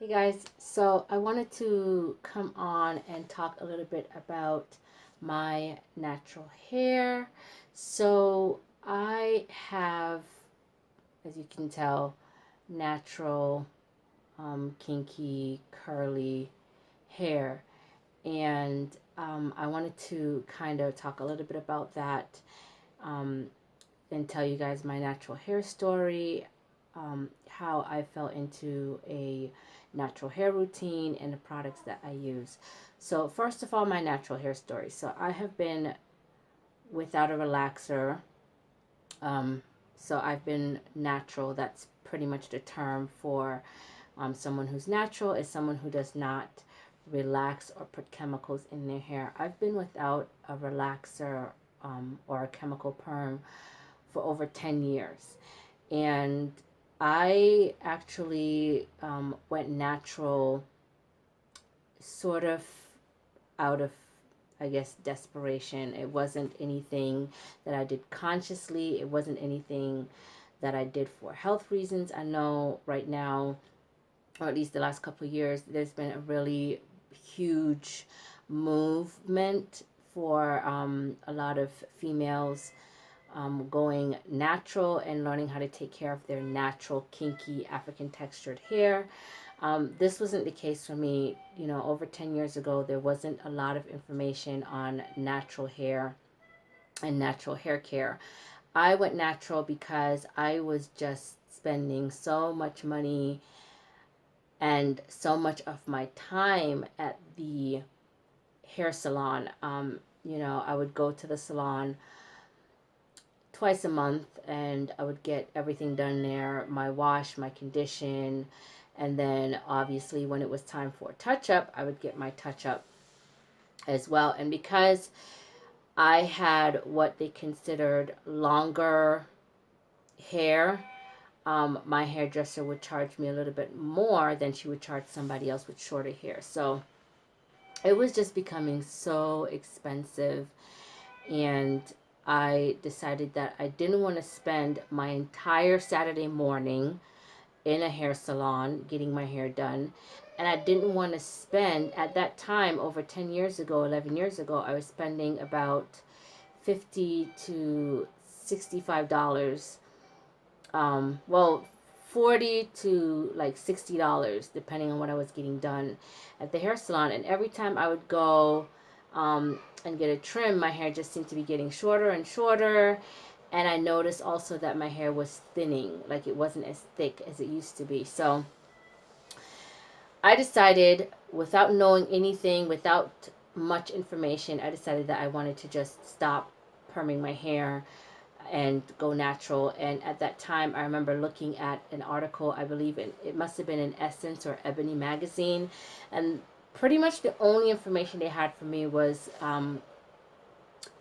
Hey guys, so I wanted to come on and talk a little bit about my natural hair. So I have, as you can tell, natural, kinky, curly hair. And I wanted to kind of talk a little bit about that um, and tell you guys my natural hair story, how I fell into a natural hair routine and the products that I use. So, first of all, my natural hair story. So, I have been without a relaxer. Um, so, I've been natural. That's pretty much the term for someone who's natural, is someone who does not relax or put chemicals in their hair. I've been without a relaxer or a chemical perm for over 10 years. And I actually went natural sort of out of, I guess, desperation. It wasn't anything that I did consciously, it wasn't anything that I did for health reasons. I know right now, or at least the last couple of years, there's been a really huge movement for a lot of females going natural and learning how to take care of their natural, kinky, African textured hair. This wasn't the case for me. You know, over 10 years ago, there wasn't a lot of information on natural hair and natural hair care. I went natural because I was just spending so much money and so much of my time at the hair salon. I would go to the salon twice a month and I would get everything done there, my wash, my condition, and then obviously when it was time for touch up, I would get my touch up as well. And because I had what they considered longer hair, my hairdresser would charge me a little bit more than she would charge somebody else with shorter hair. So it was just becoming so expensive, and I decided that I didn't want to spend my entire Saturday morning in a hair salon getting my hair done. And I didn't want to spend, at that time, over 10 years ago, 11 years ago, I was spending about 50 to $65. Well, 40 to like $60, depending on what I was getting done at the hair salon. And every time I would go and get a trim, my hair just seemed to be getting shorter and shorter. And I noticed also that my hair was thinning, like it wasn't as thick as it used to be. So I decided, without knowing anything, without much information, I decided that I wanted to just stop perming my hair and go natural. And at that time, I remember looking at an article, I believe it must have been in Essence or Ebony magazine, and pretty much the only information they had for me was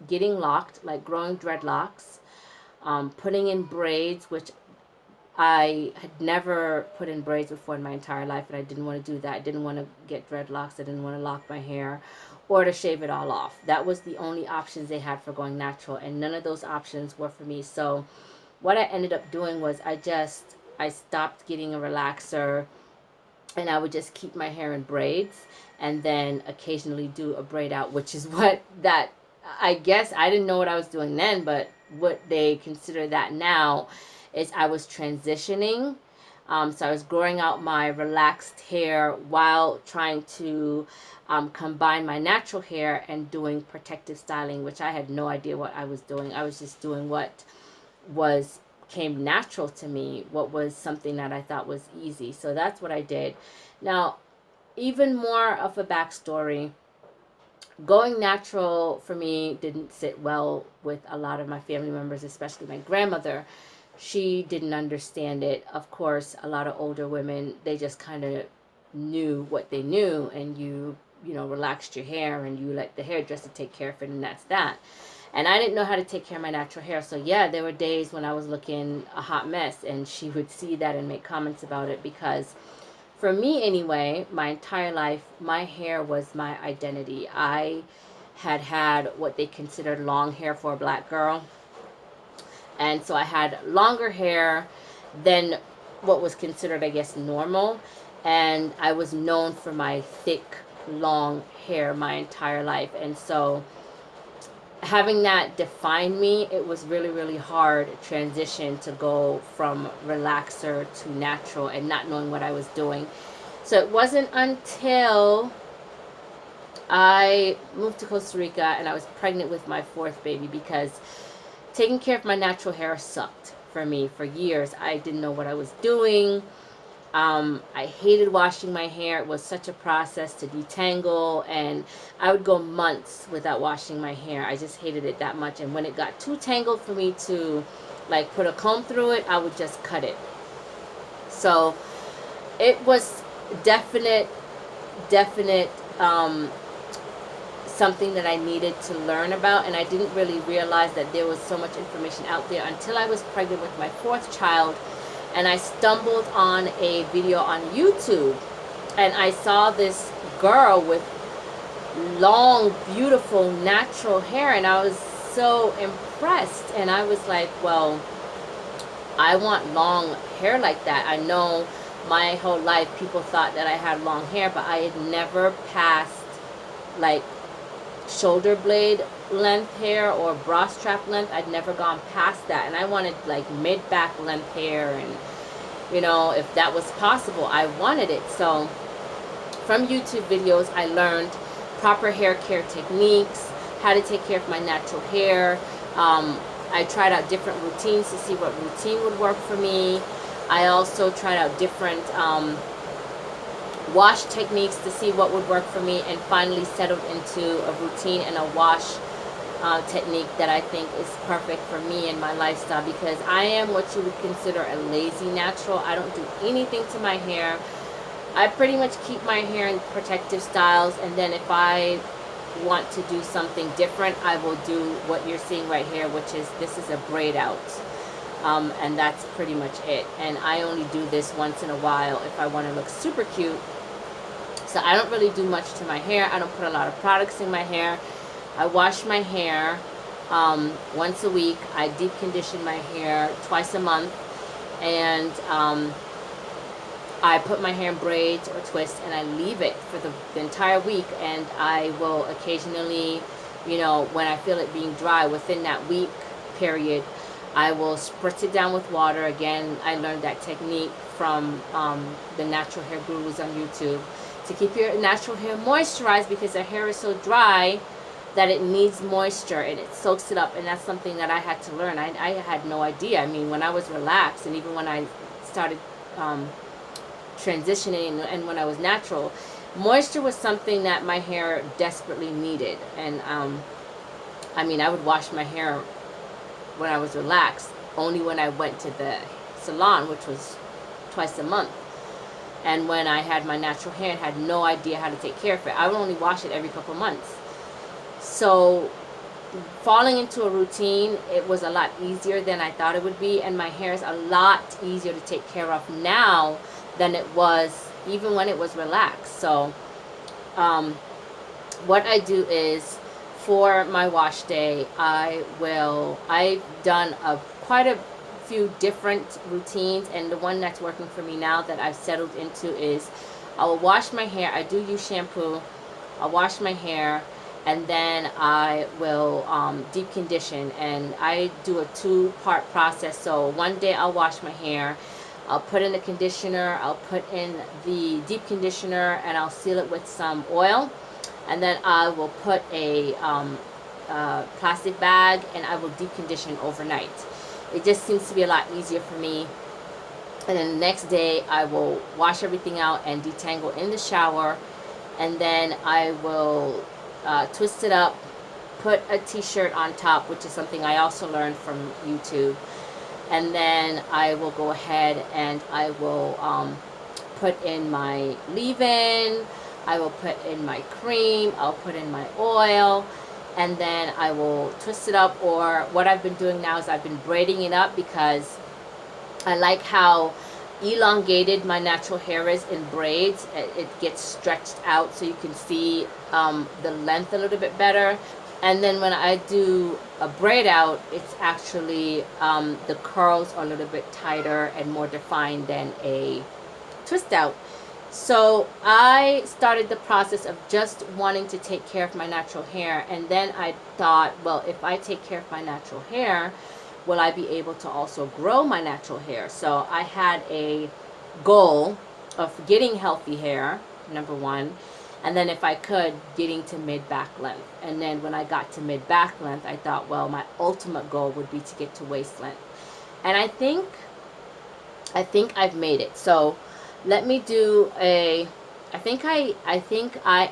getting locked, like growing dreadlocks, putting in braids, which I had never put in braids before in my entire life, and I didn't want to do that. I didn't want to get dreadlocks. I didn't want to lock my hair or to shave it all off. That was the only options they had for going natural, and none of those options were for me. So what I ended up doing was I stopped getting a relaxer, and I would just keep my hair in braids and then occasionally do a braid out, which is what that, I guess I didn't know what I was doing then, but what they consider that now is I was transitioning. So I was growing out my relaxed hair while trying to combine my natural hair and doing protective styling, which I had no idea what I was doing. I was just doing what was came natural to me, what was something that I thought was easy. So that's what I did. Now, even more of a backstory, going natural for me didn't sit well with a lot of my family members, especially my grandmother. She didn't understand it. Of course, a lot of older women, they just kind of knew what they knew, and relaxed your hair and you let the hairdresser take care of it, and that's that. And I didn't know how to take care of my natural hair. So yeah, there were days when I was looking a hot mess, and she would see that and make comments about it, because for me anyway, my entire life, my hair was my identity. I had what they considered long hair for a black girl. And so I had longer hair than what was considered, I guess, normal. and I was known for my thick, long hair my entire life. And so having that define me, it was really, really hard transition to go from relaxer to natural and not knowing what I was doing. So it wasn't until I moved to Costa Rica and I was pregnant with my fourth baby, because taking care of my natural hair sucked for me for years. I didn't know what I was doing. I hated washing my hair. It was such a process to detangle, and I would go months without washing my hair. I just hated it that much. And when it got too tangled for me to like put a comb through it, I would just cut it. So it was definite something that I needed to learn about, and I didn't really realize that there was so much information out there until I was pregnant with my fourth child. And I stumbled on a video on YouTube, and I saw this girl with long, beautiful, natural hair, and I was so impressed. And I was like, well, I want long hair like that. I know my whole life people thought that I had long hair, but I had never passed like shoulder blade length hair or bra strap length. I'd never gone past that, and I wanted like mid-back length hair, and you know, if that was possible, I wanted it. So from YouTube videos, I learned proper hair care techniques, how to take care of my natural hair. I tried out different routines to see what routine would work for me. I also tried out different wash techniques to see what would work for me, and finally settled into a routine and a wash technique that I think is perfect for me and my lifestyle, because I am what you would consider a lazy natural. I don't do anything to my hair. I pretty much keep my hair in protective styles, and then if I want to do something different, I will do what you're seeing right here, which is, this is a braid out. And that's pretty much it. And I only do this once in a while if I want to look super cute. So I don't really do much to my hair. I don't put a lot of products in my hair. I wash my hair once a week. I deep condition my hair twice a month. And I put my hair in braids or twists, and I leave it for the entire week. And I will occasionally, you know, when I feel it being dry within that week period, I will spritz it down with water. Again, I learned that technique from the natural hair gurus on YouTube, to keep your natural hair moisturized, because the hair is so dry that it needs moisture, and it soaks it up. And that's something that I had to learn. I had no idea. I mean, when I was relaxed, and even when I started transitioning and when I was natural, moisture was something that my hair desperately needed. And I mean, I would wash my hair when I was relaxed only when I went to the salon, which was twice a month. And when I had my natural hair and had no idea how to take care of it, I would only wash it every couple months. So falling into a routine, it was a lot easier than I thought it would be. And my hair is a lot easier to take care of now than it was even when it was relaxed. So what I do is, for my wash day, I've done quite a few different routines, and the one that's working for me now that I've settled into is, I will wash my hair. I do use shampoo. I'll wash my hair, and then I will deep condition, and I do a 2-part process. So one day I'll wash my hair, I'll put in the conditioner, I'll put in the deep conditioner, and I'll seal it with some oil, and then I will put a plastic bag, and I will deep condition overnight. It just seems to be a lot easier for me. And then the next day I will wash everything out and detangle in the shower, and then I will twist it up, put a t-shirt on top, which is something I also learned from YouTube, and then I will go ahead and I will put in my leave-in, I will put in my cream, I'll put in my oil, and then I will twist it up. Or what I've been doing now is I've been braiding it up, because I like how elongated my natural hair is in braids. It gets stretched out so you can see the length a little bit better. And then when I do a braid out, it's actually the curls are a little bit tighter and more defined than a twist out. So I started the process of just wanting to take care of my natural hair, and then I thought, well, if I take care of my natural hair, will I be able to also grow my natural hair? So I had a goal of getting healthy hair, number one, and then if I could, getting to mid back length. And then when I got to mid back length, I thought, well, my ultimate goal would be to get to waist length. And I think I've made it. So let me do a. I think I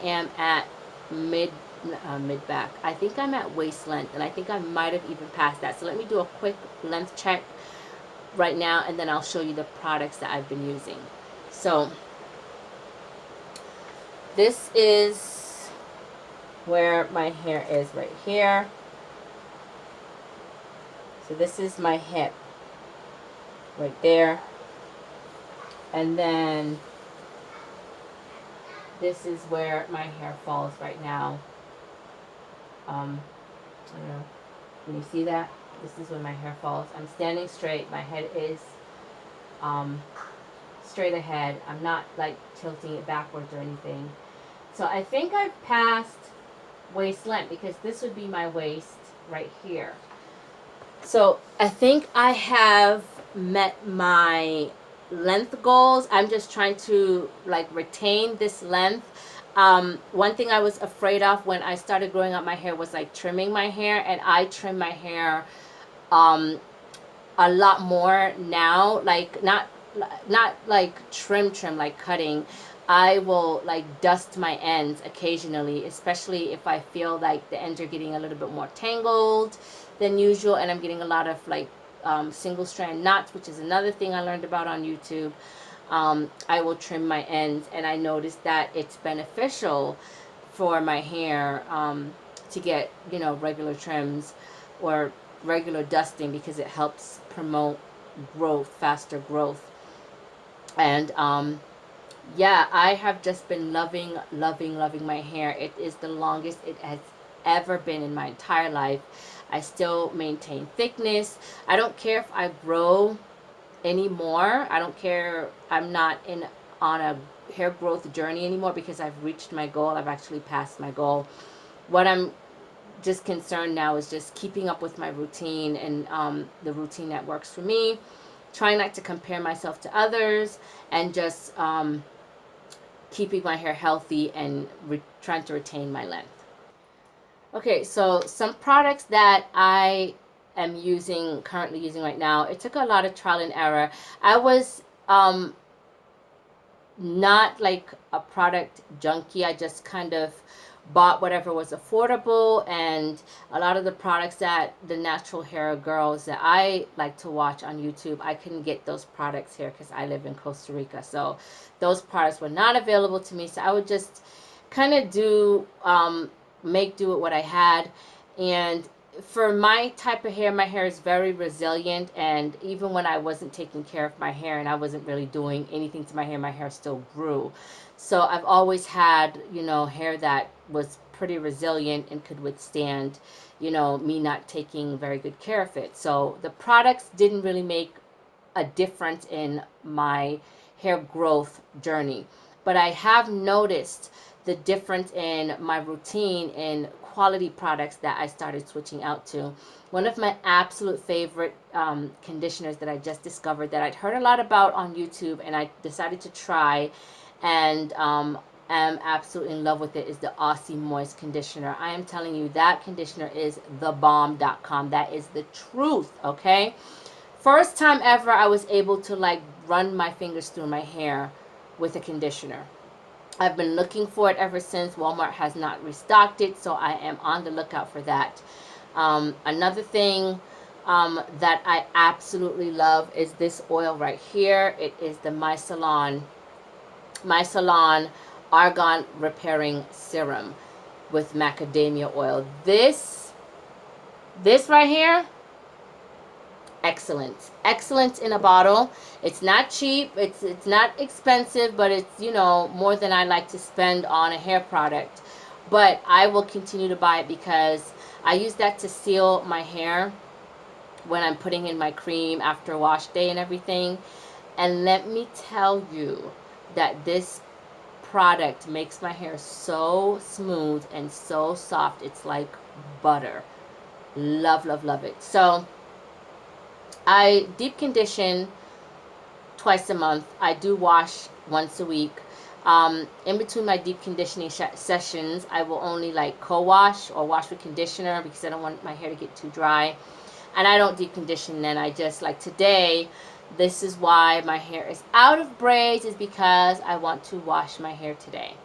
am at mid mid back. I think I'm at waist length, and I think I might have even passed that. So let me do a quick length check right now, and then I'll show you the products that I've been using. So this is where my hair is right here. So this is my hip right there. And then this is where my hair falls right now. I don't know. Can you see that? This is where my hair falls. I'm standing straight. My head is straight ahead. I'm not like tilting it backwards or anything. So I think I've passed waist length because this would be my waist right here. So I think I have met my length goals. I'm just trying to like retain this length. One thing I was afraid of when I started growing out my hair was like trimming my hair, and I trim my hair a lot more now, like not like trim like cutting. I will like dust my ends occasionally, especially if I feel like the ends are getting a little bit more tangled than usual, and I'm getting a lot of like single strand knots, which is another thing I learned about on YouTube. I will trim my ends, and I noticed that it's beneficial for my hair to get, you know, regular trims or regular dusting, because it helps promote growth, faster growth. And yeah, I have just been loving my hair. It is the longest it has ever been in my entire life. I still maintain thickness. I don't care if I grow anymore. I don't care. I'm not on a hair growth journey anymore because I've reached my goal. I've actually passed my goal. What I'm just concerned now is just keeping up with my routine and the routine that works for me. Trying not to compare myself to others, and just keeping my hair healthy and trying to retain my length. Okay, so some products that I am currently using right now. It took a lot of trial and error. I was not like a product junkie. I just kind of bought whatever was affordable, and a lot of the products that the natural hair girls that I like to watch on YouTube, I couldn't get those products here because I live in Costa Rica. So those products were not available to me. So I would just kind of do make do with what I had. And for my type of hair, my hair is very resilient, and even when I wasn't taking care of my hair and I wasn't really doing anything to my hair still grew. So I've always had, you know, hair that was pretty resilient and could withstand, you know, me not taking very good care of it. So the products didn't really make a difference in my hair growth journey. But I have noticed the difference in my routine in quality products that I started switching out to. One of my absolute favorite conditioners that I just discovered, that I'd heard a lot about on YouTube, and I decided to try, and am absolutely in love with it, is the Aussie Moist conditioner. I am telling you, that conditioner is thebomb.com. That is the truth, okay? First time ever I was able to like run my fingers through my hair with a conditioner. I've been looking for it ever since. Walmart has not restocked it, so I am on the lookout for that. Another thing that I absolutely love is this oil right here. It is the Micellar Argan Repairing Serum with macadamia oil. This right here, excellent in a bottle. It's not cheap, it's not expensive, but it's, you know, more than I like to spend on a hair product. But I will continue to buy it because I use that to seal my hair when I'm putting in my cream after wash day and everything. And let me tell you that this product makes my hair so smooth and so soft. It's like butter. Love, love, love it. So I deep condition twice a month. I do wash once a week. In between my deep conditioning sessions, I will only like co-wash or wash with conditioner because I don't want my hair to get too dry. And I don't deep condition then. I just, like today, this is why my hair is out of braids, is because I want to wash my hair today.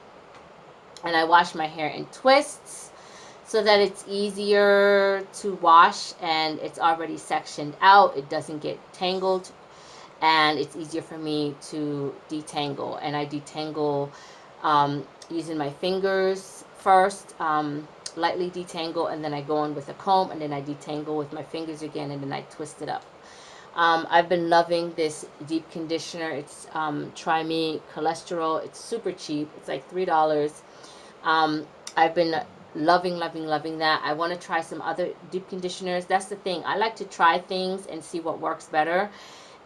And I wash my hair in twists so that it's easier to wash and it's already sectioned out. It doesn't get tangled, and it's easier for me to detangle. And I detangle using my fingers first, lightly detangle, and then I go in with a comb, and then I detangle with my fingers again, and then I twist it up. I've been loving this deep conditioner. It's Try Me Cholesterol. It's super cheap. It's like $3. I've been loving, loving, loving that. I want to try some other deep conditioners. That's the thing. I like to try things and see what works better.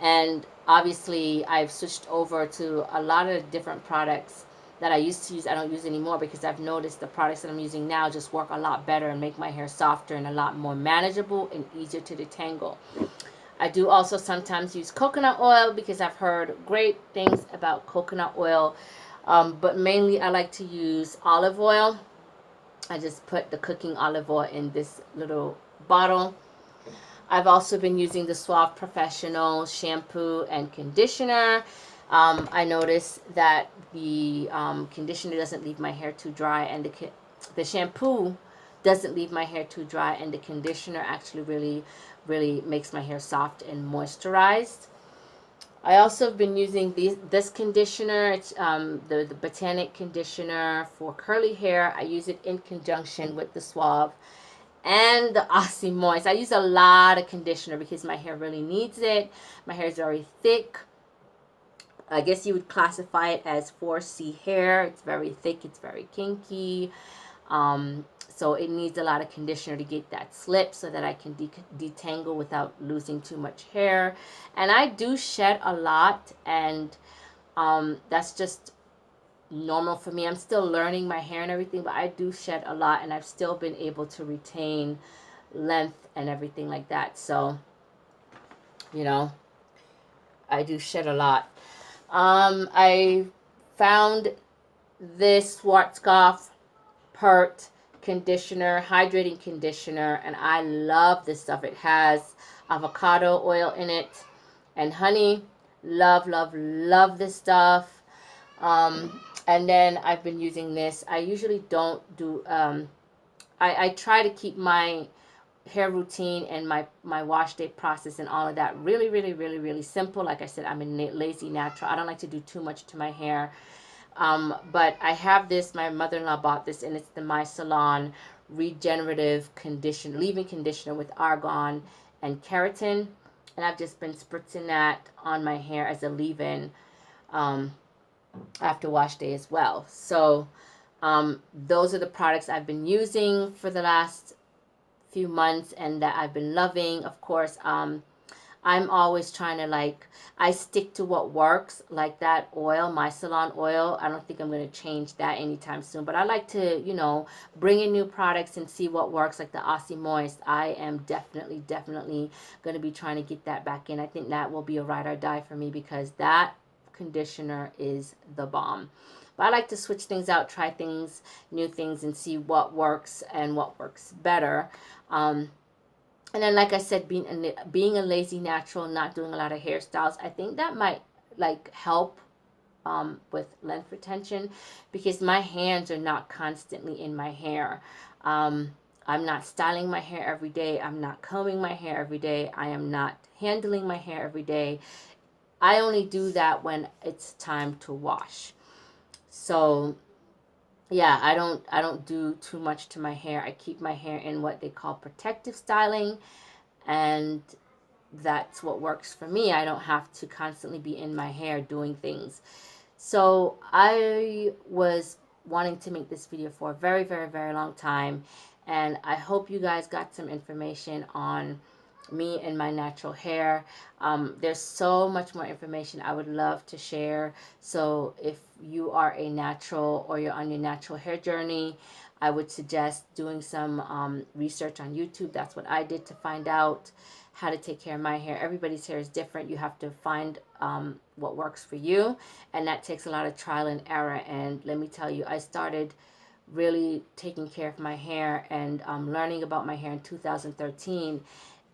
And obviously, I've switched over to a lot of different products that I used to use. I don't use anymore because I've noticed the products that I'm using now just work a lot better and make my hair softer and a lot more manageable and easier to detangle. I do also sometimes use coconut oil because I've heard great things about coconut oil. But mainly I like to use olive oil. I just put the cooking olive oil in this little bottle. I've also been using the Suave Professional shampoo and conditioner. I noticed that the conditioner doesn't leave my hair too dry, and the shampoo doesn't leave my hair too dry, and the conditioner actually really makes my hair soft and moisturized. I also have been using this conditioner. It's the Botanic conditioner for curly hair. I use it in conjunction with the Suave and the Aussie Moist. I use a lot of conditioner because my hair really needs it. My hair is very thick. I guess you would classify it as 4C hair. It's very thick. It's very kinky. So it needs a lot of conditioner to get that slip so that I can detangle without losing too much hair. And I do shed a lot, and that's just normal for me. I'm still learning my hair and everything, but I do shed a lot, and I've still been able to retain length and everything like that. So, you know, I do shed a lot. I found this Schwarzkopf Pert conditioner, hydrating conditioner, and I love this stuff. It has avocado oil in it and honey. Love, love, love this stuff. And then I've been using this. I usually don't do, I try to keep my hair routine and my wash day process and all of that really, really, really, really simple. Like I said, I'm a lazy natural. I don't like to do too much to my hair. But I have this, my mother-in-law bought this, and it's the My Salon Regenerative Leave-In Conditioner with argan and keratin. And I've just been spritzing that on my hair as a leave-in after wash day as well. So those are the products I've been using for the last few months and that I've been loving. Of course, I'm always trying to I stick to what works, like that oil, My Salon oil. I don't think I'm going to change that anytime soon, but I like to, bring in new products and see what works, like the Aussie Moist. I am definitely going to be trying to get that back in. I think that will be a ride or die for me because that conditioner is the bomb. But I like to switch things out, try things, new things, and see what works and what works better. And then, like I said, being a lazy natural, not doing a lot of hairstyles, I think that might help with length retention because my hands are not constantly in my hair. I'm not styling my hair every day. I'm not combing my hair every day. I am not handling my hair every day. I only do that when it's time to wash. So yeah, I don't do too much to my hair. I keep my hair in what they call protective styling, and that's what works for me. I don't have to constantly be in my hair doing things. So I was wanting to make this video for a very, very, very long time, and I hope you guys got some information on me and my natural hair. There's so much more information I would love to share. So if you are a natural or you're on your natural hair journey, I would suggest doing some research on YouTube. That's what I did to find out how to take care of my hair. Everybody's hair is different. You have to find what works for you, and that takes a lot of trial and error. And let me tell you, I started really taking care of my hair and learning about my hair in 2013,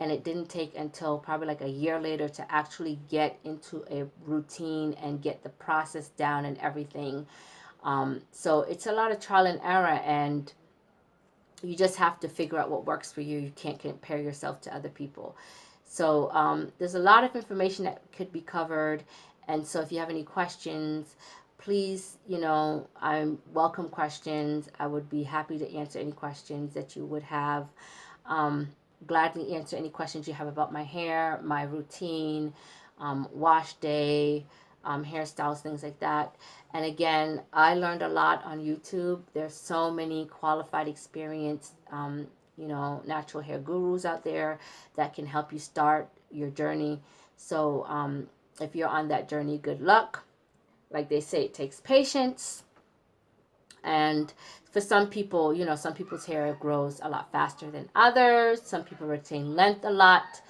and it didn't take until probably like a year later to actually get into a routine and get the process down and everything. So it's a lot of trial and error, and you just have to figure out what works for you. You can't compare yourself to other people. So there's a lot of information that could be covered, and so if you have any questions, please, I welcome questions. I would be happy to answer any questions that you would have. Um, Gladly answer any questions you have about my hair, my routine, wash day, hairstyles, things like that. And again, I learned a lot on YouTube. There's so many qualified, experienced, natural hair gurus out there that can help you start your journey. So if you're on that journey, good luck. Like they say, it takes patience. And for some people, some people's hair grows a lot faster than others. Some people retain length a lot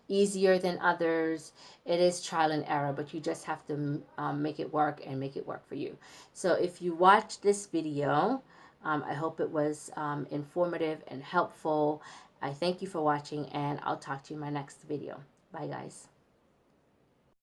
easier than others. It is trial and error, but you just have to make it work and make it work for you. So if you watch this video, I hope it was informative and helpful. I thank you for watching, and I'll talk to you in my next video. Bye, guys.